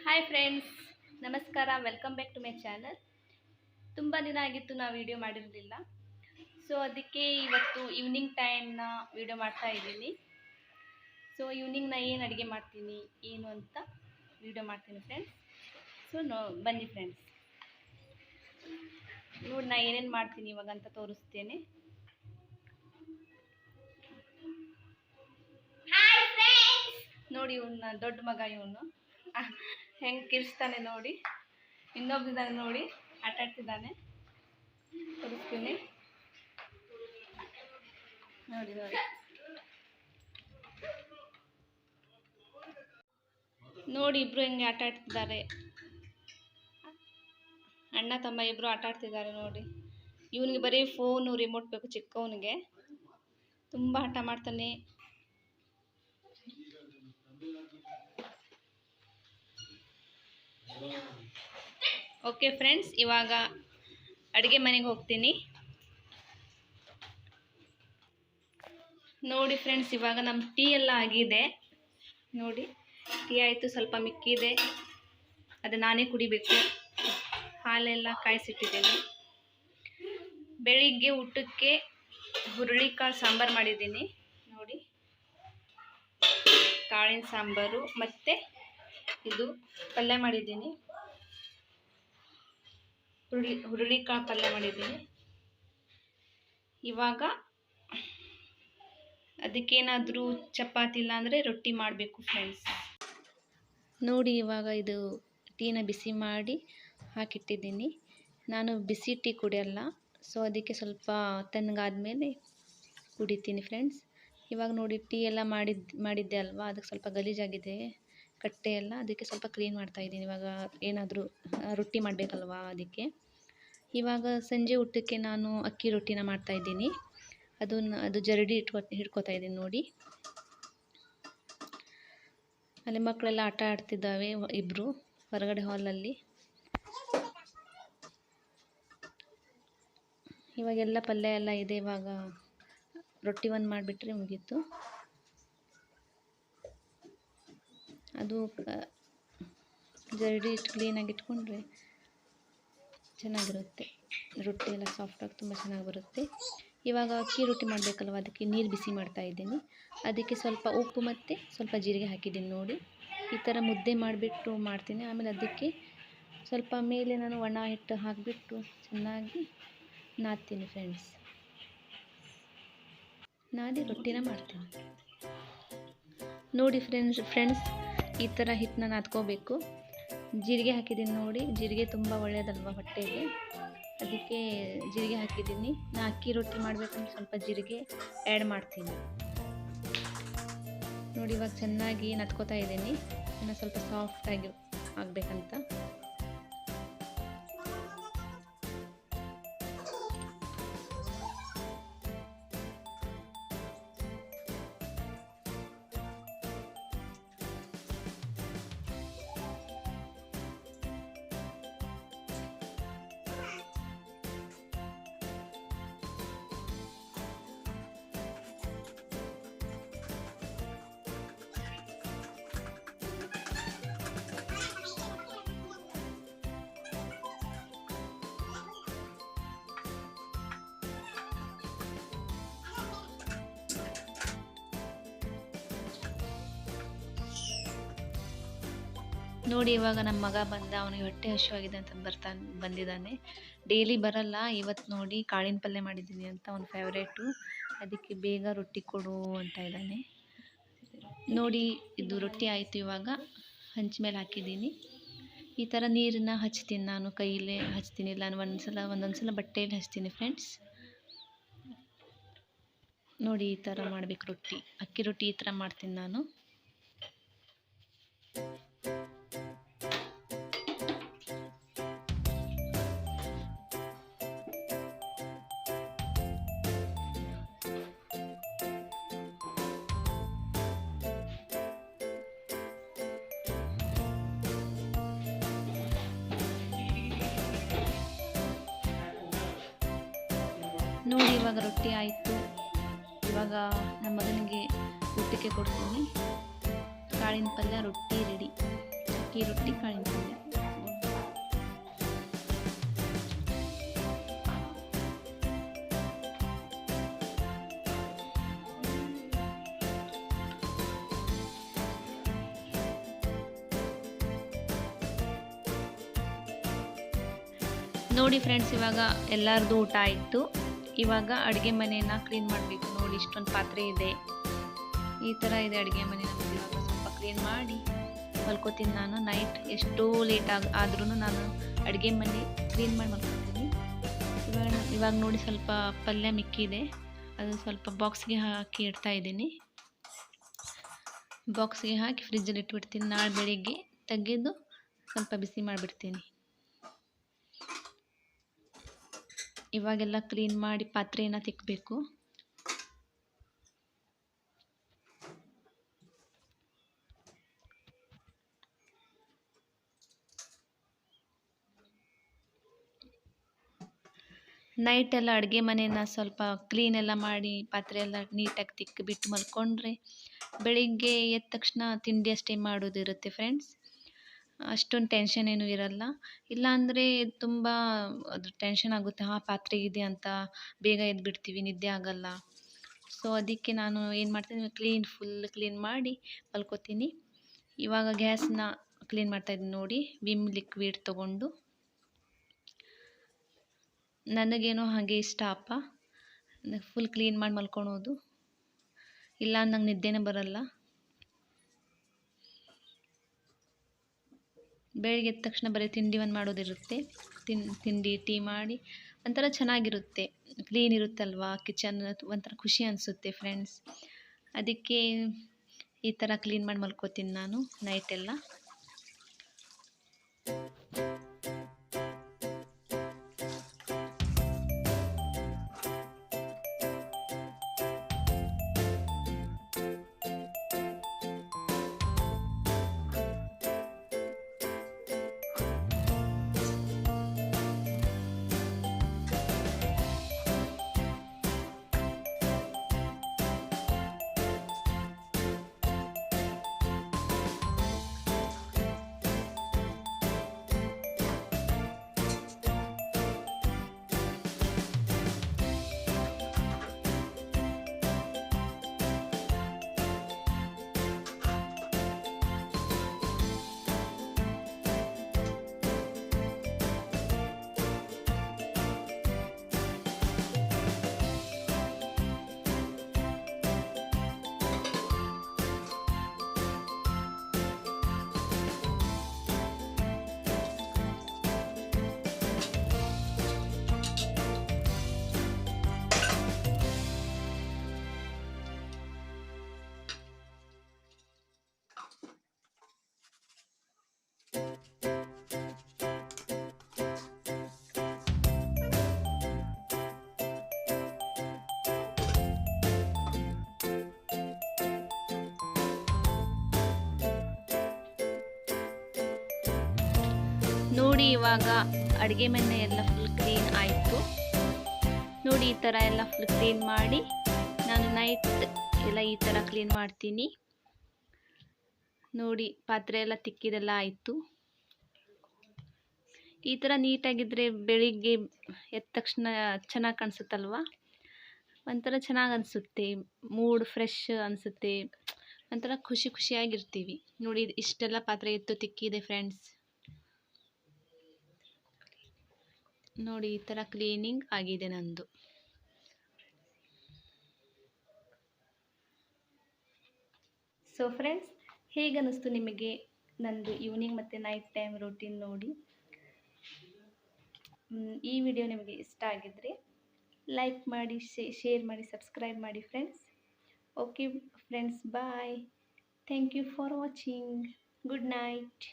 Hi friends, ನಮಸ್ಕಾರ. Welcome back to my channel. ತುಂಬ ದಿನ ಆಗಿತ್ತು ನಾವು ವಿಡಿಯೋ ಮಾಡಿರಲಿಲ್ಲ. ಸೊ ಅದಕ್ಕೆ ಇವತ್ತು ಈವ್ನಿಂಗ್ ಟೈಮ್ನ ವಿಡಿಯೋ ಮಾಡ್ತಾ ಇದ್ದೀನಿ. ಸೊ ಈವ್ನಿಂಗ್ನ ಏನು ಅಡುಗೆ ಮಾಡ್ತೀನಿ ಏನು ಅಂತ ವಿಡಿಯೋ ಮಾಡ್ತೀನಿ ಫ್ರೆಂಡ್ಸ್. ಸೊ ಬನ್ನಿ ಫ್ರೆಂಡ್ಸ್, ನೋಡಿ ನಾ ಏನೇನು ಮಾಡ್ತೀನಿ ಇವಾಗ ಅಂತ ತೋರಿಸ್ತೇನೆ. ನೋಡಿ ಇವನ್ನ ದೊಡ್ಡ ಮಗ, ಇವನು ಹೆಂಗೆ ಕಿರ್ಸ್ತಾನೆ ನೋಡಿ. ಇನ್ನೊಬ್ಬಿದ್ದಾನೆ ನೋಡಿ, ಆಟ ಆಡ್ತಿದ್ದಾನೆ. ತೋರಿಸ್ತೀನಿ ನೋಡಿ ನೋಡಿ ನೋಡಿ ಇಬ್ರು ಹೆಂಗೆ ಆಟ ಆಡ್ತಿದ್ದಾರೆ. ಅಣ್ಣ ತಮ್ಮ ಇಬ್ರು ಆಟ ಆಡ್ತಿದ್ದಾರೆ ನೋಡಿ. ಇವನಿಗೆ ಬರೀ ಫೋನು ರಿಮೋಟ್ ಬೇಕು, ಚಿಕ್ಕವನಿಗೆ ತುಂಬ ಆಟ ಮಾಡ್ತಾನೆ. ಓಕೆ ಫ್ರೆಂಡ್ಸ್, ಇವಾಗ ಅಡುಗೆ ಮನೆಗೆ ಹೋಗ್ತೀನಿ. ನೋಡಿ ಫ್ರೆಂಡ್ಸ್, ಇವಾಗ ನಮ್ಮ ಟೀ ಎಲ್ಲ ಆಗಿದೆ ನೋಡಿ. ಟೀ ಆಯಿತು, ಸ್ವಲ್ಪ ಮಿಕ್ಕಿದೆ, ಅದು ನಾನೇ ಕುಡಿಬೇಕು. ಹಾಲೆಲ್ಲ ಕಾಯಿಸಿಟ್ಟಿದ್ದೀನಿ. ಬೆಳಿಗ್ಗೆ ಊಟಕ್ಕೆ ಹುರುಳಿಕಾಳು ಸಾಂಬಾರು ಮಾಡಿದ್ದೀನಿ ನೋಡಿ. ಕಾಳಿನ ಸಾಂಬಾರು ಮತ್ತು ಇದು ಪಲ್ಯ ಮಾಡಿದ್ದೀನಿ. ಹುರುಳಿಕಾಳು ಪಲ್ಯ ಮಾಡಿದ್ದೀನಿ. ಇವಾಗ ಅದಕ್ಕೇನಾದರೂ ಚಪಾತಿ ಇಲ್ಲಾಂದರೆ ರೊಟ್ಟಿ ಮಾಡಬೇಕು ಫ್ರೆಂಡ್ಸ್. ನೋಡಿ ಇವಾಗ ಇದು ಟೀನ ಬಿಸಿ ಮಾಡಿ ಹಾಕಿಟ್ಟಿದ್ದೀನಿ. ನಾನು ಬಿಸಿ ಟೀ ಕುಡಿಯಲ್ಲ, ಸೊ ಅದಕ್ಕೆ ಸ್ವಲ್ಪ ತಣ್ಣಗಾದ್ಮೇಲೆ ಕುಡಿತೀನಿ ಫ್ರೆಂಡ್ಸ್. ಇವಾಗ ನೋಡಿ ಟೀ ಎಲ್ಲ ಮಾಡಿದ್ದೆ ಅಲ್ವಾ, ಅದಕ್ಕೆ ಸ್ವಲ್ಪ ಗಲೀಜಾಗಿದೆ ಕಟ್ಟೆ ಎಲ್ಲ, ಅದಕ್ಕೆ ಸ್ವಲ್ಪ ಕ್ಲೀನ್ ಮಾಡ್ತಾಯಿದ್ದೀನಿ. ಇವಾಗ ಏನಾದರೂ ರೊಟ್ಟಿ ಮಾಡಬೇಕಲ್ವಾ ಅದಕ್ಕೆ. ಇವಾಗ ಸಂಜೆ ಊಟಕ್ಕೆ ನಾನು ಅಕ್ಕಿ ರೊಟ್ಟಿನ ಮಾಡ್ತಾಯಿದ್ದೀನಿ. ಅದು ಜರಡಿ ಹಿಡ್ಕೊತಾ ಇದ್ದೀನಿ ನೋಡಿ. ಅಲ್ಲಿ ಮಕ್ಕಳೆಲ್ಲ ಆಟ ಆಡ್ತಿದ್ದಾವೆ ಇಬ್ಬರು ಹೊರಗಡೆ ಹಾಲಲ್ಲಿ. ಇವಾಗೆಲ್ಲ ಪಲ್ಯ ಎಲ್ಲ ಇದೆ. ಇವಾಗ ರೊಟ್ಟಿ ಒಂದು ಮಾಡಿಬಿಟ್ರೆ ಮುಗೀತು. ಅದು ಜರಡಿ ಕ್ಲೀನಾಗಿ ಇಟ್ಕೊಂಡ್ರೆ ಚೆನ್ನಾಗಿರುತ್ತೆ. ರೊಟ್ಟಿ ಎಲ್ಲ ಸಾಫ್ಟಾಗಿ ತುಂಬ ಚೆನ್ನಾಗಿ ಬರುತ್ತೆ. ಇವಾಗ ಅಕ್ಕಿ ರೊಟ್ಟಿ ಮಾಡಬೇಕಲ್ವ, ಅದಕ್ಕೆ ನೀರು ಬಿಸಿ ಮಾಡ್ತಾಯಿದ್ದೀನಿ. ಅದಕ್ಕೆ ಸ್ವಲ್ಪ ಉಪ್ಪು ಮತ್ತು ಸ್ವಲ್ಪ ಜೀರಿಗೆ ಹಾಕಿದ್ದೀನಿ ನೋಡಿ. ಈ ಥರ ಮುದ್ದೆ ಮಾಡಿಬಿಟ್ಟು ಮಾಡ್ತೀನಿ. ಆಮೇಲೆ ಅದಕ್ಕೆ ಸ್ವಲ್ಪ ಮೇಲೆ ನಾನು ಒಣ ಹಿಟ್ಟು ಹಾಕಿಬಿಟ್ಟು ಚೆನ್ನಾಗಿ ನಾದ್ತೀನಿ ಫ್ರೆಂಡ್ಸ್. ನಾದಿ ರೊಟ್ಟಿನ ಮಾಡ್ತೀನಿ ನೋಡಿ ಫ್ರೆಂಡ್ಸ್. ಈ ಥರ ಹಿಟ್ಟನ್ನ ನಾದ್ಕೋಬೇಕು. ಜೀರಿಗೆ ಹಾಕಿದ್ದೀನಿ ನೋಡಿ. ಜೀರಿಗೆ ತುಂಬ ಒಳ್ಳೆಯದಲ್ವ ಹೊಟ್ಟೆಗೆ, ಅದಕ್ಕೆ ಜೀರಿಗೆ ಹಾಕಿದ್ದೀನಿ. ನಾನು ಅಕ್ಕಿ ರೊಟ್ಟಿ ಮಾಡಬೇಕಂದ್ರೆ ಸ್ವಲ್ಪ ಜೀರಿಗೆ ಆ್ಯಡ್ ಮಾಡ್ತೀನಿ ನೋಡಿ. ಇವಾಗ ಚೆನ್ನಾಗಿ ನತ್ಕೋತಾ ಇದ್ದೀನಿ, ಇನ್ನು ಸ್ವಲ್ಪ ಸಾಫ್ಟಾಗಿ ಆಗಬೇಕಂತ. ನೋಡಿ ಇವಾಗ ನಮ್ಮ ಮಗ ಬಂದ. ಅವನಿಗೆ ಹೊಟ್ಟೆ ಹಸಿವಾಗಿದೆ ಅಂತ ಬಂದಿದ್ದಾನೆ. ಡೈಲಿ ಬರಲ್ಲ, ಇವತ್ತು ನೋಡಿ ಕಾಳಿನ ಪಲ್ಯ ಮಾಡಿದ್ದೀನಿ ಅಂತ ಅವನ ಫೇವ್ರೇಟು. ಅದಕ್ಕೆ ಬೇಗ ರೊಟ್ಟಿ ಕೊಡು ಅಂತ ಇದ್ದಾನೆ ನೋಡಿ. ಇದು ರೊಟ್ಟಿ ಆಯಿತು. ಇವಾಗ ಹಂಚ ಮೇಲೆ ಹಾಕಿದ್ದೀನಿ. ಈ ಥರ ನೀರನ್ನ ಹಚ್ತೀನಿ, ನಾನು ಕೈಯಲ್ಲೇ ಹಚ್ತೀನಿ, ಇಲ್ಲ ನಾನು ಒಂದೊಂದು ಸಲ ಬಟ್ಟೆಯಲ್ಲಿ ಹಚ್ತೀನಿ ಫ್ರೆಂಡ್ಸ್ ನೋಡಿ. ಈ ಥರ ಮಾಡಬೇಕು ರೊಟ್ಟಿ, ಅಕ್ಕಿ ರೊಟ್ಟಿ ಈ ಥರ ಮಾಡ್ತೀನಿ ನಾನು. ನೋಡಿ ಇವಾಗ ರೊಟ್ಟಿ ಆಯಿತು. ಇವಾಗ ನಮ್ಮ ಮಗನಿಗೆ ಊಟಕ್ಕೆ ಕೊಡ್ತೀನಿ. ಕಾಳಿನ ಪಲ್ಯ ರೊಟ್ಟಿ ರೆಡಿ. ಅಕ್ಕಿ ರೊಟ್ಟಿ ಕಾಳಿನ ಪಲ್ಯ. ನೋಡಿ ಫ್ರೆಂಡ್ಸ್, ಇವಾಗ ಎಲ್ಲರದು ಊಟ ಆಯಿತು. ಇವಾಗ ಅಡುಗೆ ಮನೆಯನ್ನು ಕ್ಲೀನ್ ಮಾಡಬೇಕು. ನೋಡಿ ಇಷ್ಟೊಂದು ಪಾತ್ರೆ ಇದೆ, ಈ ಥರ ಇದೆ ಅಡುಗೆ ಮನೆ. ನಮ್ಮದು ಇವಾಗ ಸ್ವಲ್ಪ ಕ್ಲೀನ್ ಮಾಡಿ ಮಲ್ಕೋತೀನಿ ನಾನು. ನೈಟ್ ಎಷ್ಟೋ ಲೇಟ್ ಆದ್ರೂ ನಾನು ಅಡುಗೆ ಮನೆ ಕ್ಲೀನ್ ಮಾಡಿ ಮಲ್ಕೋತೀನಿ. ಇವಾಗ ನೋಡಿ ಸ್ವಲ್ಪ ಪಲ್ಯ ಮಿಕ್ಕಿದೆ, ಅದು ಸ್ವಲ್ಪ ಬಾಕ್ಸ್ಗೆ ಹಾಕಿ ಇಡ್ತಾ ಇದ್ದೀನಿ. ಬಾಕ್ಸ್ಗೆ ಹಾಕಿ ಫ್ರಿಜ್ಜಲ್ಲಿ ಇಟ್ಬಿಡ್ತೀನಿ. ನಾಳೆ ಬೆಳಿಗ್ಗೆ ತೆಗೆದು ಸ್ವಲ್ಪ ಬಿಸಿ ಮಾಡಿಬಿಡ್ತೀನಿ. ಇವಾಗೆಲ್ಲ ಕ್ಲೀನ್ ಮಾಡಿ ಪಾತ್ರೆಯನ್ನು ತಿಕ್ಕಬೇಕು. ನೈಟ್ ಎಲ್ಲ ಅಡುಗೆ ಮನೆಯನ್ನು ಸ್ವಲ್ಪ ಕ್ಲೀನ್ ಎಲ್ಲ ಮಾಡಿ ಪಾತ್ರೆ ಎಲ್ಲ ನೀಟಾಗಿ ತಿಕ್ಕಿಬಿಟ್ಟು ಮಲ್ಕೊಂಡ್ರೆ ಬೆಳಿಗ್ಗೆ ಎದ್ದ ತಕ್ಷಣ ತಿಂಡಿ ಅಷ್ಟೇ ಮಾಡೋದಿರುತ್ತೆ ಫ್ರೆಂಡ್ಸ್. ಅಷ್ಟೊಂದು ಟೆನ್ಷನ್ ಏನೂ ಇರಲ್ಲ. ಇಲ್ಲಾಂದರೆ ತುಂಬ ಅದು ಟೆನ್ಷನ್ ಆಗುತ್ತೆ, ಪಾತ್ರೆ ಇದೆ ಅಂತ ಬೇಗ ಎದ್ಬಿಡ್ತೀವಿ, ನಿದ್ದೆ ಆಗಲ್ಲ. ಸೊ ಅದಕ್ಕೆ ನಾನು ಏನು ಮಾಡ್ತೀನಿ, ಫುಲ್ ಕ್ಲೀನ್ ಮಾಡಿ ಮಲ್ಕೋತೀನಿ. ಇವಾಗ ಗ್ಯಾಸ್ನ ಕ್ಲೀನ್ ಮಾಡ್ತಾಯಿದ್ದೀನಿ ನೋಡಿ, ವಿಮ್ ಲಿಕ್ವಿಡ್ ತೊಗೊಂಡು. ನನಗೇನೋ ಹಾಗೆ ಇಷ್ಟ ಅಪ್ಪ, ಫುಲ್ ಕ್ಲೀನ್ ಮಾಡಿ ಮಲ್ಕೊಳೋದು. ಇಲ್ಲ ನಂಗೆ ನಿದ್ದೆನೇ ಬರಲ್ಲ. ಬೆಳಿಗ್ಗೆ ಎದ್ದ ತಕ್ಷಣ ಬರೀ ತಿಂಡಿ ಒಂದು ಮಾಡೋದಿರುತ್ತೆ. ತಿಂಡಿ ಟೀ ಮಾಡಿ ಒಂಥರ ಚೆನ್ನಾಗಿರುತ್ತೆ, ಕ್ಲೀನ್ ಇರುತ್ತಲ್ವಾ ಕಿಚನ್, ಒಂಥರ ಖುಷಿ ಅನಿಸುತ್ತೆ ಫ್ರೆಂಡ್ಸ್. ಅದಕ್ಕೆ ಈ ಥರ ಕ್ಲೀನ್ ಮಾಡಿ ಮಲ್ಕೋತೀನಿ ನಾನು ನೈಟೆಲ್ಲ. ನೋಡಿ ಇವಾಗ ಅಡುಗೆ ಮನೆ ಎಲ್ಲ ಫುಲ್ ಕ್ಲೀನ್ ಆಯಿತು. ನೋಡಿ ಈ ಥರ ಎಲ್ಲ ಫುಲ್ ಕ್ಲೀನ್ ಮಾಡಿ ನಾನು ನೈಟ್ ಎಲ್ಲ ಈ ಥರ ಕ್ಲೀನ್ ಮಾಡ್ತೀನಿ. ನೋಡಿ ಪಾತ್ರೆ ಎಲ್ಲ ತಿಕ್ಕಿದೆಲ್ಲ ಆಯಿತು. ಈ ಥರ ನೀಟಾಗಿದ್ದರೆ ಬೆಳಿಗ್ಗೆ ಎದ್ದ ತಕ್ಷಣ ಚೆನ್ನಾಗಿ ಕಾಣಿಸುತ್ತಲ್ವ, ಒಂಥರ ಚೆನ್ನಾಗಿ ಅನಿಸುತ್ತೆ, ಮೂಡ್ ಫ್ರೆಶ್ ಅನಿಸುತ್ತೆ, ಒಂಥರ ಖುಷಿಯಾಗಿರ್ತೀವಿ. ನೋಡಿ ಇಷ್ಟೆಲ್ಲ ಪಾತ್ರೆ ಎತ್ತು ತಿಕ್ಕಿದೆ ಫ್ರೆಂಡ್ಸ್. ನೋಡಿ ಈ ಥರ ಕ್ಲೀನಿಂಗ್ ಆಗಿದೆ ನಂದು. ಸೊ ಫ್ರೆಂಡ್ಸ್, ಹೇಗನ್ನಿಸ್ತು ನಿಮಗೆ ನಂದು ಈವ್ನಿಂಗ್ ಮತ್ತು ನೈಟ್ ಟೈಮ್ ರೂಟೀನ್ ನೋಡಿ? ಈ ವಿಡಿಯೋ ನಿಮಗೆ ಇಷ್ಟ ಆಗಿದ್ದರೆ ಲೈಕ್ ಮಾಡಿ, ಶೇರ್ ಮಾಡಿ, ಸಬ್ಸ್ಕ್ರೈಬ್ ಮಾಡಿ friends. Okay friends, bye. Thank you for watching. Good night.